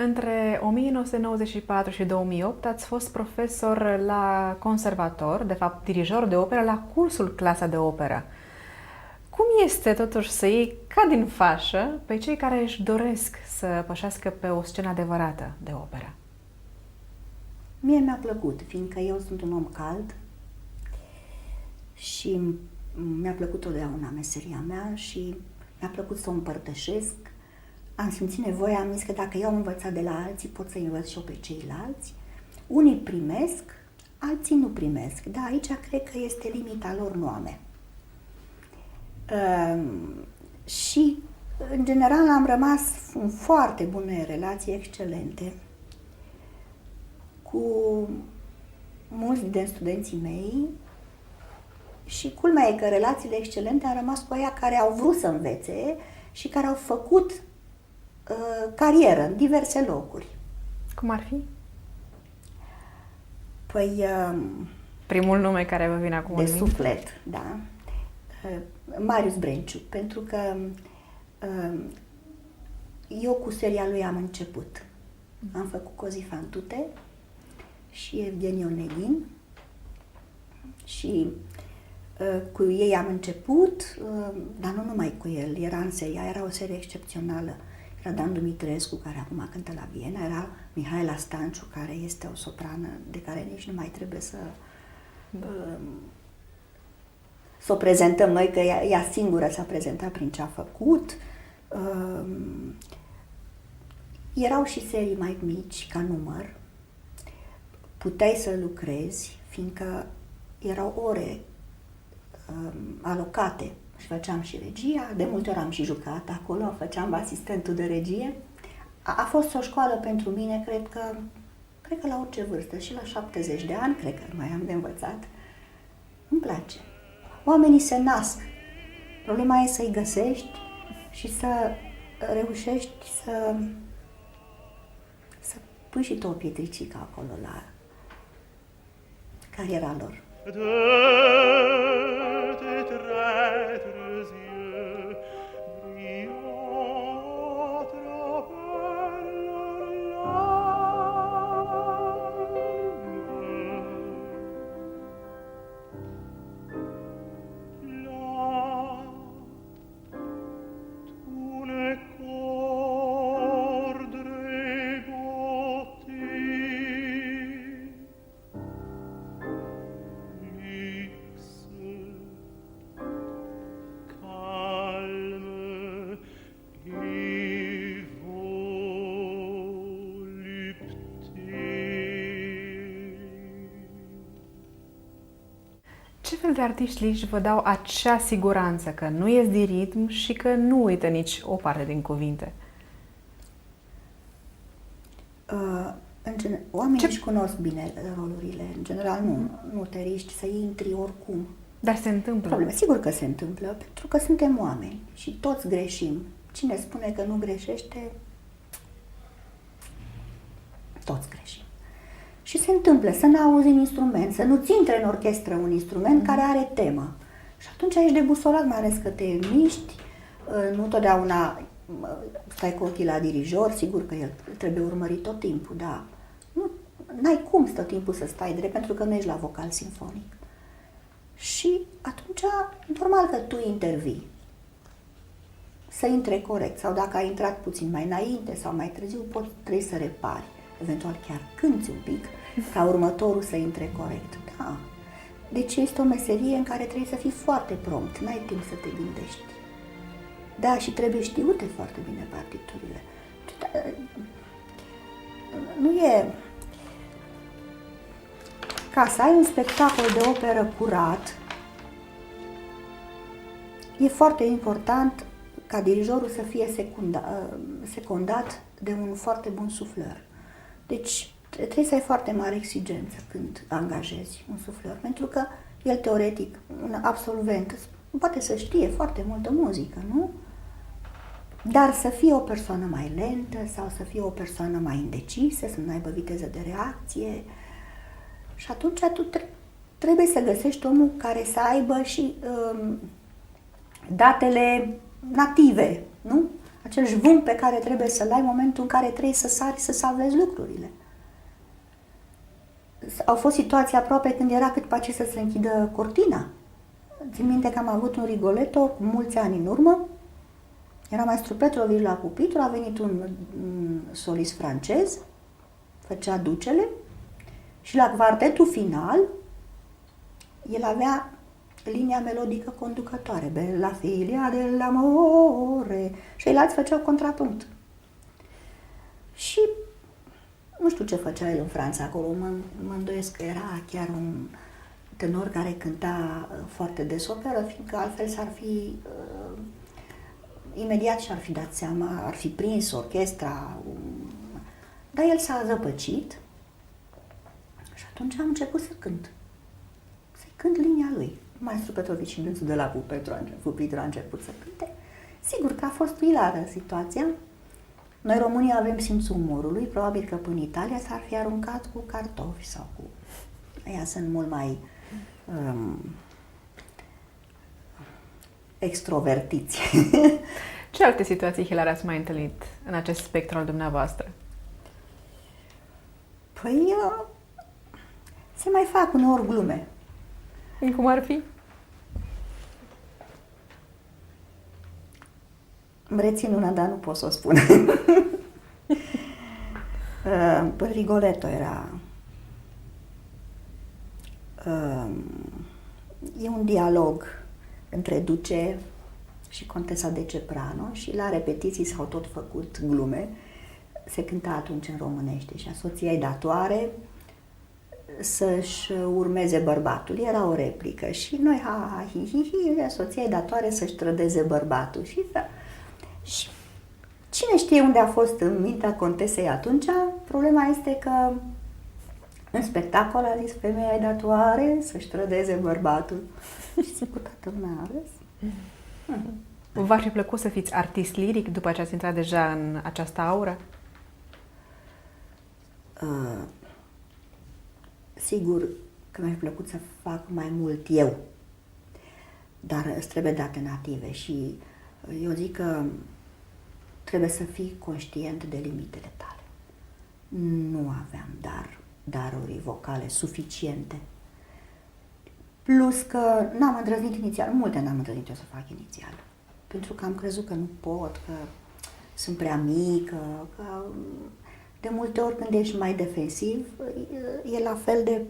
Între 1994 și 2008 ați fost profesor la conservator, de fapt dirijor de operă la cursul Clasa de Operă. Cum este totuși să iei ca din fașă pe cei care își doresc să pășească pe o scenă adevărată de operă? Mie mi-a plăcut, fiindcă eu sunt un om cald și mi-a plăcut totdeauna meseria mea și mi-a plăcut să o împărtășesc. Am simțit nevoia, am zis că dacă eu am învățat de la alții, pot să învăț și eu pe ceilalți. Unii primesc, alții nu primesc, dar aici cred că este limita lor, nu a mea. Și, în general, am rămas în foarte bune relații, excelente, cu mulți din studenții mei și culmea e că relațiile excelente am rămas cu aia care au vrut să învețe și care au făcut carieră în diverse locuri. Cum ar fi? Păi... primul nume care vă vine acum de în minte? suflet, da. Marius Brenciu, pentru că eu cu seria lui am început. Am făcut Cozi Fantute și Evgeni Oneghin și cu ei am început, dar nu numai cu el, era în seria, era o serie excepțională. Era Dan Dumitrescu, care acum cântă la Viena, era Mihaela Stanciu, care este o soprană de care nici nu mai trebuie să o prezentăm noi, că ea singură s-a prezentat prin ce a făcut. Erau și serii mai mici, ca număr. Puteai să lucrezi, fiindcă erau ore alocate și făceam și regia, de multe ori am și jucat acolo, făceam asistentul de regie. A fost o școală pentru mine, cred că la orice vârstă, și la 70 de ani, cred că mai am de învățat. Îmi place. Oamenii se nasc. Problema e să-i găsești și să reușești să pui și tu o pietricică acolo la cariera lor. Ce fel de artiști liși vă dau acea siguranță că nu ies din ritm și că nu uită nici o parte din cuvinte? Oamenii își cunosc bine rolurile. În general nu te riști să intri oricum. Dar se întâmplă. Probleme. Sigur că se întâmplă, pentru că suntem oameni și toți greșim. Cine spune că nu greșește, toți greșim. Și se întâmplă să n-auzi un instrument, să nu-ți intre în orchestră un instrument care are temă. Și atunci ești debusolat, mai ales că te miști, nu totdeauna stai cu ochii la dirijor, sigur că el trebuie urmărit tot timpul, dar n-ai cum tot timpul să stai drept, pentru că nu ești la vocal simfonic. Și atunci, normal că tu intervii să intre corect, sau dacă ai intrat puțin mai înainte sau mai târziu, trebuie să repari, eventual chiar cânti un pic, ca următorul să intre corect. Da. Deci este o meserie în care trebuie să fii foarte prompt, n-ai timp să te gândești. Da, și trebuie știute foarte bine partiturile. Nu e... Ca să ai un spectacol de operă curat, e foarte important ca dirijorul să fie secundat de un foarte bun sufleur. Deci trebuie să ai foarte mare exigență când angajezi un sufleur, pentru că el teoretic, un absolvent, poate să știe foarte multă muzică, nu? Dar să fie o persoană mai lentă sau să fie o persoană mai indecisă, să nu aibă viteză de reacție. Și atunci tu trebuie să găsești omul care să aibă și datele native, nu? acel jvânt pe care trebuie să-l ai în momentul în care trebuie să sari, să salvezi lucrurile. Au fost situații aproape când era cât pace să se închidă cortina. Țin minte că am avut un Rigoletto cu mulți ani în urmă. Era maestru Petrovici la pupitru, a venit un solist francez, făcea ducele și la quartetul final el avea linia melodică conducătoare, Bella filia dell'amore, și ceilalți făceau contrapunct. Și nu știu ce făcea el în Franța acolo, mă îndoiesc că era chiar un tenor care cânta foarte des operă, fiindcă altfel s-ar fi imediat și-ar fi dat seama, ar fi prins orchestra, dar el s-a zăpăcit și atunci am început să cânt. Să-i cânt linia lui. Maestru Petrovici și dânsul de la pupitru a început să cânte. Sigur că a fost hilară situația. Noi românii avem simțul umorului, probabil că până în Italia s-ar fi aruncat cu cartofi sau cu... Aia sunt mult mai extrovertiți. Ce alte situații hilare ați mai întâlnit în acest spectru al dumneavoastră? Păi, se mai fac uneori glume. Cum ar fi? Îmi rețin una, dar nu pot să o spun. Rigoletto era... E un dialog între duce și contesa de Ceprano și la repetiții s-au tot făcut glume. Se cânta atunci în românește și a soției datoare să-și urmeze bărbatul. Era o replică și noi, ha, hi, hi, hi, soției datoare să-și trădeze bărbatul. Și cine știe unde a fost în mintea contesei atunci? Problema este că în spectacol a zis femeia datoare să-și trădeze bărbatul. Și sigur toată lumea a râs. V-ar fi plăcut să fiți artist liric după ce ați intrat deja în această aură? Sigur că mi-ar fi plăcut să fac mai mult eu, dar îți trebuie date native și eu zic că trebuie să fii conștient de limitele tale. Nu aveam daruri vocale suficiente. Plus că n-am îndrăznit inițial, multe n-am îndrăznit eu să fac inițial, pentru că am crezut că nu pot, că sunt prea mică, că de multe ori când ești mai defensiv, e la fel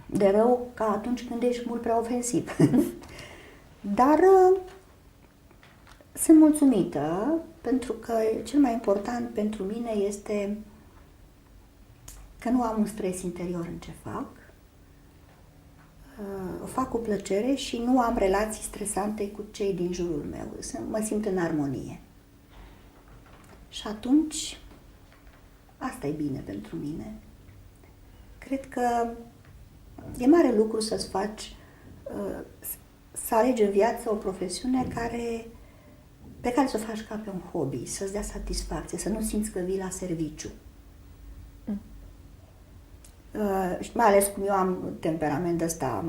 de rău ca atunci când ești mult prea ofensiv. Dar sunt mulțumită, pentru că cel mai important pentru mine este că nu am un stres interior în ce fac, o fac cu plăcere și nu am relații stresante cu cei din jurul meu, mă simt în armonie. Și atunci, asta e bine pentru mine. Cred că e mare lucru să-ți faci, să alegi în viață o profesiune pe care să o faci ca pe un hobby, să-ți dea satisfacție, să nu simți că vii la serviciu. Mai ales cum eu am temperament ăsta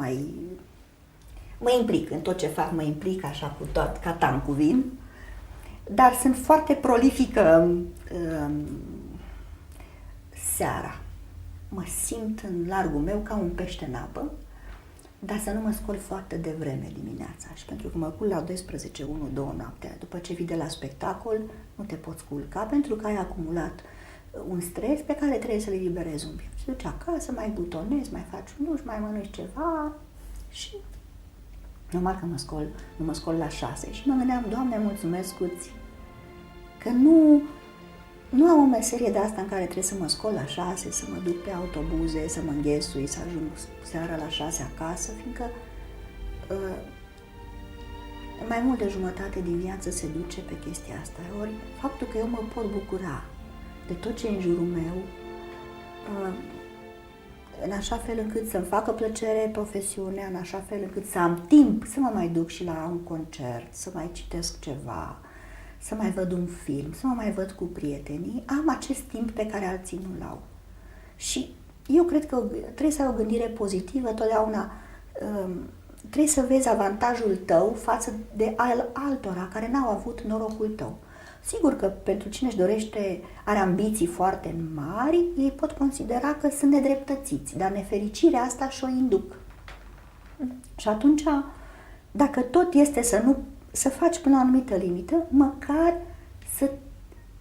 mă implic în tot ce fac, mă implic așa cu tot, ca tancul vin, dar sunt foarte prolifică seara. Mă simt în largul meu ca un pește în apă, dar să nu mă scol foarte devreme dimineața. Și pentru că mă culc la 12, 1, 2 noaptea, după ce vii de la spectacol, nu te poți culca pentru că ai acumulat un stres pe care trebuie să-l eliberezi un pic. Și duci acasă, mai butonezi, mai faci un duș, mai mănânci ceva și normal că nu mă scol la 6 și mă gândeam, Doamne, mulțumesc-ți că nu am o meserie de asta în care trebuie să mă scol la 6, să mă duc pe autobuze, să mă înghesui, să ajung seara la 6 acasă, fiindcă mai mult de jumătate din viață se duce pe chestia asta. Ori faptul că eu mă pot bucura de tot ce e în jurul meu, în așa fel încât să-mi facă plăcere profesiunea, în așa fel încât să am timp să mă mai duc și la un concert, să mai citesc ceva, să mai văd un film, să mă mai văd cu prietenii, am acest timp pe care alții nu l-au. Și eu cred că trebuie să ai o gândire pozitivă, totdeauna trebuie să vezi avantajul tău față de altora care n-au avut norocul tău. Sigur că pentru cine își dorește, are ambiții foarte mari, ei pot considera că sunt nedreptățiți, dar nefericirea asta și-o induc. Și atunci, dacă tot este să faci până la o anumită limită, măcar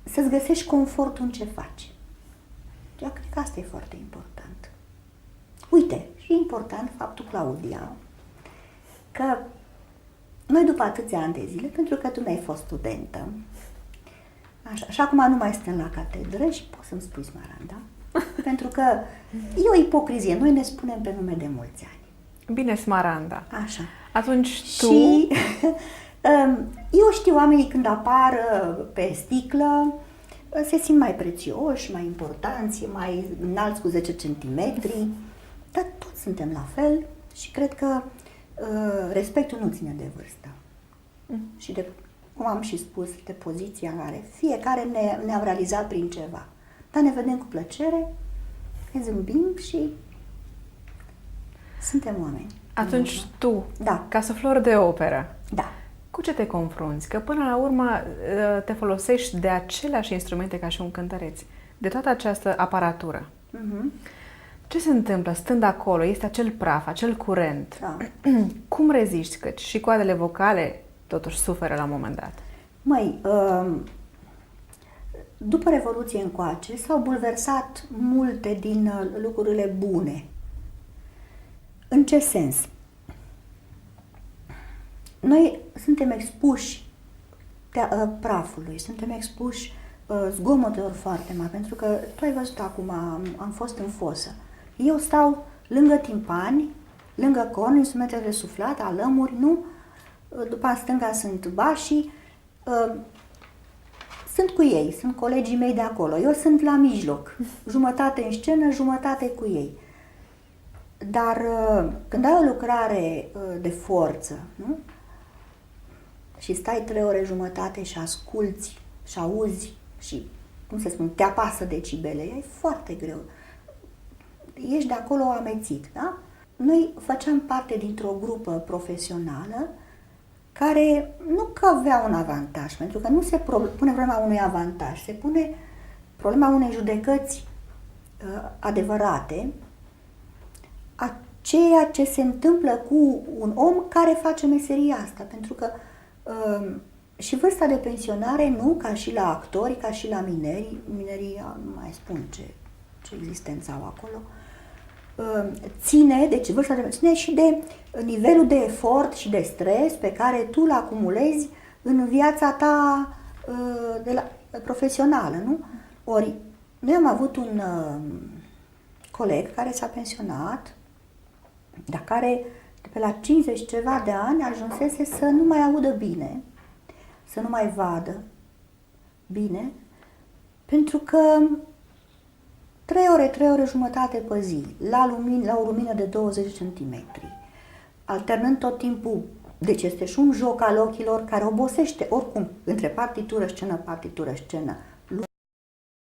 să-ți găsești confortul în ce faci. Eu cred că asta e foarte important. Uite, și e important faptul, Claudia, că noi după atâția ani de zile, pentru că tu mi-ai fost studentă, așa, și acum nu mai suntem la catedră și poți să-mi spui Smaranda, pentru că e o ipocrizie, noi ne spunem pe nume de mulți ani. Bine, Smaranda. Așa. Atunci tu... Și eu știu, oamenii când apar pe sticlă, se simt mai prețioși, mai importanți, mai înalți cu 10 centimetri, dar toți suntem la fel și cred că respectul nu ține de vârstă. Și de, cum am și spus, de poziția în care fiecare ne-am realizat prin ceva. Dar ne vedem cu plăcere, ne zâmbim și suntem oameni. Atunci tu, da, ca suflor de operă, da, cu ce te confrunți? Că până la urmă te folosești de aceleași instrumente ca și un cântăreț, de toată această aparatură. Ce se întâmplă stând acolo? Este acel praf, acel curent. Da. Cum reziști? Căci și coadele vocale totuși suferă la un moment dat. Măi, după Revoluție încoace s-au bulversat multe din lucrurile bune. În ce sens? Noi suntem expuși prafului, suntem expuși zgomotelor foarte mari, pentru că tu ai văzut acum, am fost în fosă. Eu stau lângă timpani, lângă corn, instrumentele de suflat, alămuri, nu? După în stânga sunt bașii, sunt cu ei, sunt colegii mei de acolo. Eu sunt la mijloc, jumătate în scenă, jumătate cu ei. Dar când ai o lucrare de forță, nu? Și stai 3 ore jumătate și asculți și auzi și, cum să spun, te apasă decibele, e foarte greu. Ești de acolo amețit, da? Noi făceam parte dintr-o grupă profesională care nu că avea un avantaj, pentru că nu se pune problema unui avantaj, se pune problema unei judecăți adevărate a ceea ce se întâmplă cu un om care face meseria asta, pentru că și vârsta de pensionare, nu ca și la actori, ca și la minerii nu mai spun ce existență au acolo, ține, deci vârsta de pensionare și de nivelul de efort și de stres pe care tu îl acumulezi în viața ta profesională, nu? Ori, noi am avut un coleg care s-a pensionat, dar care de pe la 50 ceva de ani ajunsese să nu mai audă bine, să nu mai vadă bine, pentru că 3 ore jumătate pe zi, la o lumină de 20 cm, alternând tot timpul, deci este și un joc al ochilor care obosește oricum, între partitură, scenă,